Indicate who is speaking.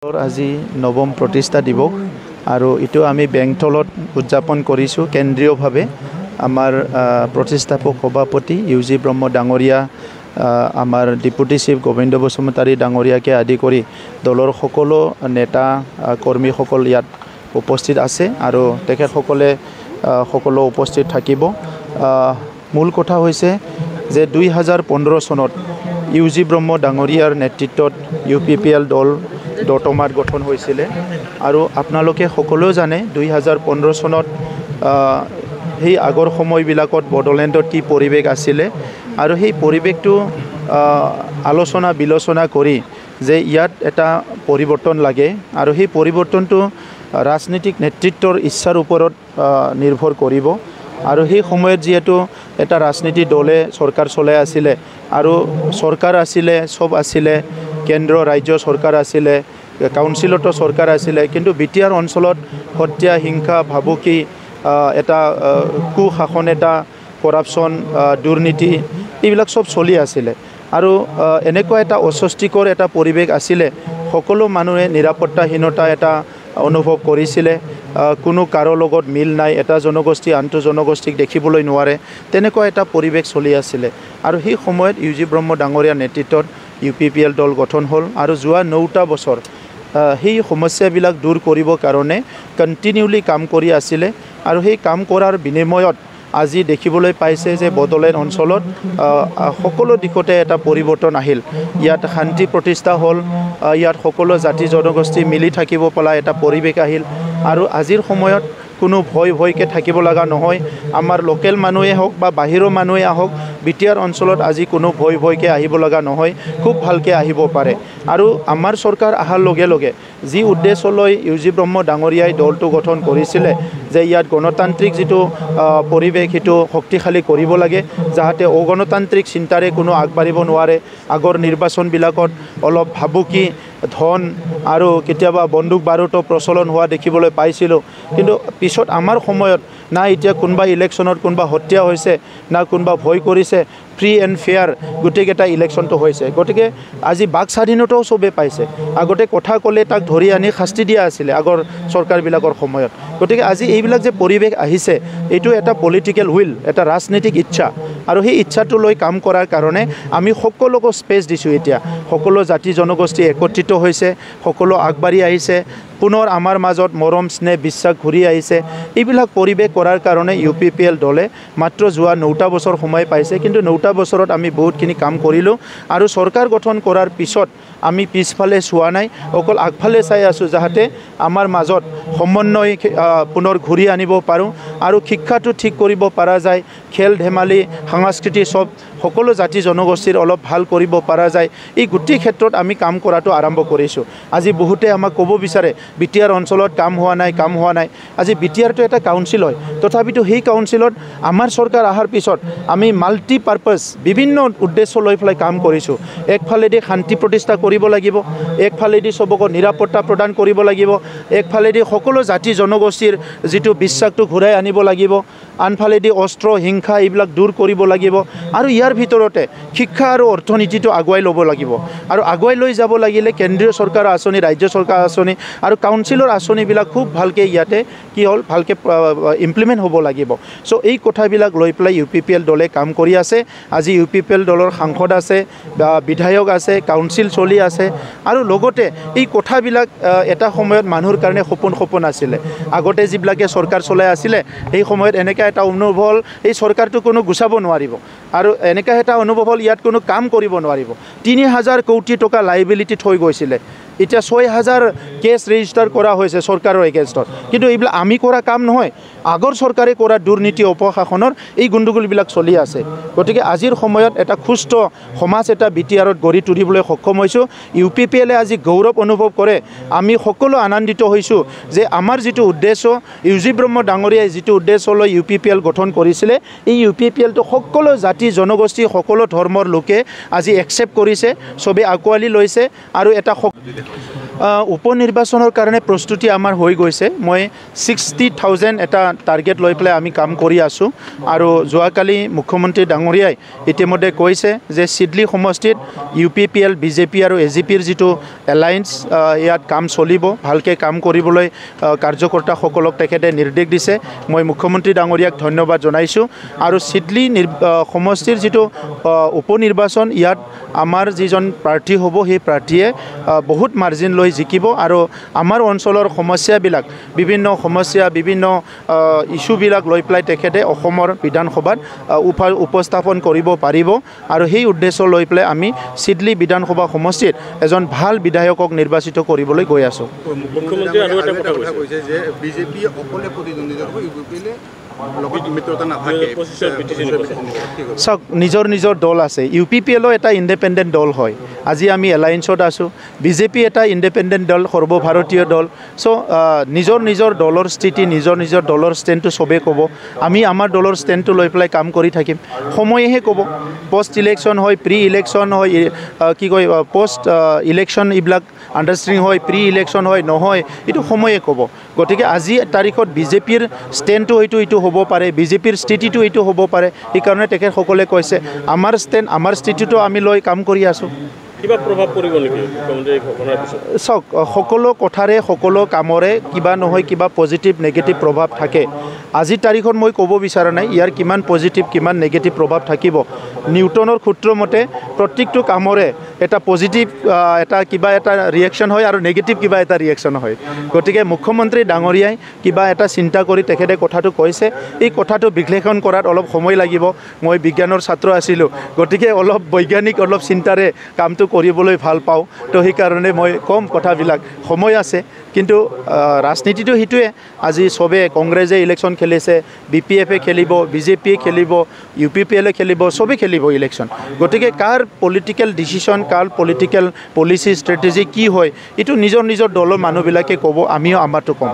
Speaker 1: আজি নৱম প্ৰতিষ্ঠা দিৱস আৰু ইটো আমি বেংটলত উদযাপন কৰিছোঁ কেন্দ্ৰীয়ভাৱে আমাৰ প্ৰতিষ্ঠাপক সভাপতি ইউজি ব্ৰহ্ম ডাঙৰীয়া আমাৰ ডেপুটি চিফ গোবিন্দ বসুমতাৰী ডাঙৰীয়াকে আদি কৰি দলৰ সকলো নেতা কৰ্মীসকল ইয়াত উপস্থিত আছে আৰু তেখেতসকলে সকলো উপস্থিত থাকিব। মূল কথা হৈছে যে 2015 চনত ইউজি ব্ৰহ্ম ডাঙৰীয়াৰ নেতৃত্বত UPPL দল দতমাত গঠন হৈছিলে আৰু আপোনালোকে সকলোৱে জানে 2015 চনত সেই আগৰ সময়বিলাকত বড়োলেণ্ডত কি পৰিৱেশ আছিলে আৰু সেই পৰিৱেশটো আলোচনা বিলোচনা কৰি যে ইয়াত এটা পৰিৱৰ্তন লাগে আৰু সেই পৰিৱৰ্তনটো ৰাজনৈতিক নেতৃত্বৰ ইচ্ছাৰ ওপৰত নিৰ্ভৰ কৰিব আৰু সেই সময়ত যেহেতু এটা ৰাজনীতি দলে চৰকাৰ চলাই আছিলে আৰু চৰকাৰ আছিলে সব আছিলে কেন্দ্ৰ ৰাজ্য চৰকাৰ আছিলে কাউন্সিলতো চৰকাৰ আছিলে কিন্তু বিটিআৰ অঞ্চলত হত্যা হিংসা ভাবুকি এটা কুশাসন এটা কৰাপশ্যন দুৰ্নীতি এইবিলাক সব চলি আছিলে আৰু এনেকুৱা এটা অস্বস্তিকৰ এটা পৰিৱেশ আছিলে সকলো মানুহে নিৰাপত্তাহীনতা এটা অনুভৱ কৰিছিলে কোনো কাৰো লগত মিল নাই এটা জনগোষ্ঠী আনটো জনগোষ্ঠীক দেখিবলৈ নোৱাৰে তেনেকুৱা এটা পৰিৱেশ চলি আছিলে আৰু সেই সময়ত ইউজি ব্ৰহ্ম ডাঙৰীয়াৰ নেতৃত্বত UPPL দল গঠন হ'ল আৰু যোৱা 9টা বছৰ সেই সমস্যাবিলাক দূৰ কৰিবৰ কাৰণে কণ্টিনিউলি কাম কৰি আছিলে আৰু সেই কাম কৰাৰ বিনিময়ত আজি দেখিবলৈ পাইছে যে বড়োলেণ্ড অঞ্চলত সকলো দিশতে এটা পৰিৱৰ্তন আহিল ইয়াত শান্তি প্ৰতিষ্ঠা হ'ল ইয়াত সকলো জাতি জনগোষ্ঠী মিলি থাকিব পৰা এটা পৰিৱেশ আহিল আৰু আজিৰ সময়ত কোনো ভয়কে থাকিব লগা নহয় আমাৰ লোকেল মানুহে হওক বা বাহিৰৰ মানুহে আহক বিটিআৰ অঞ্চলত আজি কোনো ভয়কে আহিব লগা নহয় খুব ভালকৈ আহিব পাৰে আৰু আমাৰ চৰকাৰ অহাৰ লগে লগে যি উদ্দেশ্যলৈ ইউজি ব্ৰহ্ম ডাঙৰীয়াই দলটো গঠন কৰিছিলে যে ইয়াত গণতান্ত্ৰিক যিটো পৰিৱেশ সেইটো শক্তিশালী কৰিব লাগে যাতে অগণতান্ত্ৰিক চিন্তাৰে কোনো আগবাঢ়িব নোৱাৰে আগৰ নিৰ্বাচনবিলাকত অলপ ভাবুকি ধন আৰু কেতিয়াবা বন্দুক বাৰুতো প্ৰচলন হোৱা দেখিবলৈ পাইছিলোঁ কিন্তু পিছত আমাৰ সময়ত না এতিয়া কোনোবা ইলেকশ্যনত কোনোবা হত্যা হৈছে না কোনোবা ভয় কৰিছে ফ্ৰী এণ্ড ফেয়াৰ গোটেইকেইটা ইলেকশ্যনটো হৈছে গতিকে আজি বাক স্বাধীনতাও চবেই পাইছে আগতে কথা ক'লে তাক ধৰি আনি শাস্তি দিয়া আছিলে আগৰ চৰকাৰবিলাকৰ সময়ত গতিকে আজি এইবিলাক যে পৰিৱেশ আহিছে এইটো এটা পলিটিকেল উইল এটা ৰাজনৈতিক ইচ্ছা আৰু সেই ইচ্ছাটো লৈ কাম কৰাৰ কাৰণে আমি সকলোকে স্পেচ দিছোঁ এতিয়া সকলো জাতি জনগোষ্ঠী একত্ৰিত হৈছে সকলো আগবাঢ়ি আহিছে পুনৰ আমাৰ মাজত মৰম স্নেহ বিশ্বাস ঘূৰি আহিছে এইবিলাক পৰিৱেশ কৰাৰ কাৰণে UPPL দলে মাত্ৰ যোৱা 9টা বছৰ সময় পাইছে কিন্তু 9টা বছৰত আমি বহুতখিনি কাম কৰিলোঁ আৰু চৰকাৰ গঠন কৰাৰ পিছত আমি পিছফালে চোৱা নাই অকল আগফালে চাই আছোঁ যাতে আমাৰ মাজত সমন্বয় পুনৰ ঘূৰি আনিব পাৰোঁ আৰু শিক্ষাটো ঠিক কৰিব পৰা যায় খেল ধেমালি সংস্কৃতি সব সকলো জাতি জনগোষ্ঠীৰ অলপ ভাল কৰিব পৰা যায় এই গোটেই ক্ষেত্ৰত আমি কাম কৰাটো আৰম্ভ কৰিছোঁ আজি বহুতে আমাক ক'ব বিচাৰে বিটিআৰ অঞ্চলত কাম হোৱা নাই আজি বিটিআৰটো এটা কাউন্সিল হয় তথাপিতো সেই কাউন্সিলত আমাৰ চৰকাৰ অহাৰ পিছত আমি মাল্টিপাৰ্পাছ বিভিন্ন উদ্দেশ্য লৈ পেলাই কাম কৰিছোঁ একফালেদি শান্তি প্ৰতিষ্ঠা কৰিব লাগিব একফালেদি সবক নিৰাপত্তা প্ৰদান কৰিব লাগিব একফালেদি সকলো জাতি জনগোষ্ঠীৰ যিটো বিশ্বাসটো ঘূৰাই আনিব লাগিব আনফালেদি অস্ত্ৰ হিংসা এইবিলাক দূৰ কৰিব লাগিব আৰু ইয়াৰ ভিতৰতে শিক্ষা আৰু অৰ্থনীতিটো আগুৱাই ল'ব লাগিব আৰু আগুৱাই লৈ যাব লাগিলে কেন্দ্ৰীয় চৰকাৰ আঁচনি ৰাজ্য চৰকাৰ আঁচনি আৰু কাউন্সিলৰ আঁচনিবিলাক খুব ভালকৈ ইয়াতে কি হ'ল ভালকৈ ইমপ্লিমেণ্ট হ'ব লাগিব চ' এই কথাবিলাক লৈ পেলাই UPPL দলে কাম কৰি আছে আজি UPPL দলৰ সাংসদ আছে বা বিধায়ক আছে কাউন্সিল চলি আছে আৰু লগতে এই কথাবিলাক এটা সময়ত মানুহৰ কাৰণে সপোন আছিলে আগতে যিবিলাকে চৰকাৰ চলাই আছিলে সেই সময়ত এনেকৈ এটা অনুভৱ হ'ল এই চৰকাৰটো কোনো গুচাব নোৱাৰিব আৰু এনেকুৱা এটা অনুভৱ হ'ল ইয়াত কোনো কাম কৰিব নোৱাৰিব 3000 কোটি টকা লাইবিলিটি থৈ গৈছিলে এতিয়া 6000 কেছ ৰেজিষ্টাৰ কৰা হৈছে চৰকাৰৰ এগেইনষ্টত কিন্তু এইবিলাক আমি কৰা কাম নহয় আগৰ চৰকাৰে কৰা দুৰ্নীতি অপশাসনৰ এই গণ্ডগোলবিলাক চলি আছে গতিকে আজিৰ সময়ত এটা সুস্থ সমাজ এটা বিটিআৰত গঢ়ি তুলিবলৈ সক্ষম হৈছোঁ UPPLে আজি গৌৰৱ অনুভৱ কৰে আমি সকলো আনন্দিত হৈছোঁ যে আমাৰ যিটো উদ্দেশ্য ইউজি ব্ৰহ্ম ডাঙৰীয়াই যিটো উদ্দেশ্যলৈ UPPL গঠন কৰিছিলে এই UPPLটো সকলো জাতি জনগোষ্ঠী সকলো ধৰ্মৰ লোকে আজি একচেপ্ট কৰিছে চবেই আঁকোৱালি লৈছে আৰু এটা উপনিৰ্বাচনৰ কাৰণে প্ৰস্তুতি আমাৰ হৈ গৈছে মই 60,000 এটা টাৰ্গেট লৈ পেলাই আমি কাম কৰি আছোঁ আৰু যোৱাকালি মুখ্যমন্ত্ৰী ডাঙৰীয়াই ইতিমধ্যে কৈছে যে সিডলি সমষ্টিত UPPL BJP আৰু AGPৰ যিটো এলায়েন্স ইয়াত কাম চলিব ভালকৈ কাম কৰিবলৈ কাৰ্যকৰ্তাসকলক তেখেতে নিৰ্দেশ দিছে মই মুখ্যমন্ত্ৰী ডাঙৰীয়াক ধন্যবাদ জনাইছোঁ আৰু সিডলি সমষ্টিৰ যিটো উপনিৰ্বাচন ইয়াত আমাৰ যিজন প্ৰাৰ্থী হ'ব সেই প্ৰাৰ্থীয়ে বহুত মাৰ্জিন লৈ জিকিব আৰু আমাৰ অঞ্চলৰ সমস্যাবিলাক বিভিন্ন সমস্যা বিভিন্ন ইস্যুবিলাক লৈ পেলাই তেখেতে অসমৰ বিধানসভাত উপস্থাপন কৰিব পাৰিব আৰু সেই উদ্দেশ্য লৈ পেলাই আমি সিডলি বিধানসভা সমষ্টিত এজন ভাল বিধায়কক নিৰ্বাচিত কৰিবলৈ গৈ আছোঁ
Speaker 2: মুখ্যমন্ত্ৰী আৰু এটা কথা কৈছে যে বিজেপি অকলে প্ৰতিদ্বন্দ্বিতা কৰিব
Speaker 1: চাওক নিজৰ নিজৰ দল আছে UPPL এটা ইণ্ডিপেণ্ডেণ্ট দল হয় আজি আমি এলায়েন্সত আছোঁ BJP এটা ইণ্ডিপেণ্ডেণ্ট দল সৰ্বভাৰতীয় দল চ' নিজৰ নিজৰ দলৰ স্থিতি নিজৰ নিজৰ দলৰ ষ্টেণ্ডটো চবেই ক'ব আমি আমাৰ দলৰ ষ্টেণ্ডটো লৈ পেলাই কাম কৰি থাকিম সময়েহে ক'ব পষ্ট ইলেকশ্যন হয় প্ৰি ইলেকশ্যন হয় কি কয় পষ্ট ইলেকশ্যন এইবিলাক আণ্ডাৰষ্টেণ্ডিং হয় প্ৰি ইলেকশ্যন হয় নহয় এইটো সময়ে ক'ব গতিকে আজি তাৰিখত BJPৰ ষ্টেণ্ডটো হয়তো এইটো হ'ব পাৰে BJPৰ স্থিতিটো এইটো হ'ব পাৰে সেইকাৰণে তেখেতসকলে কৈছে আমাৰ ষ্টেণ্ড আমাৰ স্থিতিটো আমি লৈ কাম কৰি আছোঁ
Speaker 2: কিবা প্ৰভাৱ পৰিব নেকি ঘটনাৰ পিছত
Speaker 1: চাওক সকলো কথাৰে সকলো কামৰে কিবা নহয় কিবা পজিটিভ নেগেটিভ প্ৰভাৱ থাকে আজিৰ তাৰিখত মই ক'ব বিচৰা নাই ইয়াৰ কিমান পজিটিভ কিমান নেগেটিভ প্ৰভাৱ থাকিব নিউটনৰ সূত্ৰ মতে প্ৰত্যেকটো কামৰে এটা পজিটিভ এটা কিবা এটা ৰিয়েকশ্যন হয় আৰু নেগেটিভ কিবা এটা ৰিয়েকশ্যন হয় গতিকে মুখ্যমন্ত্ৰী ডাঙৰীয়াই কিবা এটা চিন্তা কৰি তেখেতে কথাটো কৈছে এই কথাটো বিশ্লেষণ কৰাত অলপ সময় লাগিব মই বিজ্ঞানৰ ছাত্ৰ আছিলোঁ গতিকে অলপ বৈজ্ঞানিক অলপ চিন্তাৰে কামটো কৰিবলৈ ভাল পাওঁ তো সেইকাৰণে মই কম কথাবিলাক সময় আছে কিন্তু ৰাজনীতিটো সেইটোৱে আজি চবে কংগ্ৰেছে ইলেকশ্যন খেলিছে BPF খেলিব BJP খেলিব UPPL খেলিব চবে খেলিব ইলেকশ্যন গতিকে কাৰ পলিটিকেল ডিচিশ্যন কাৰ পলিটিকেল পলিচি ষ্ট্ৰেটেজি কি হয় এইটো নিজৰ নিজৰ দলৰ মানুহবিলাকে ক'ব আমিও আমাৰটো ক'ম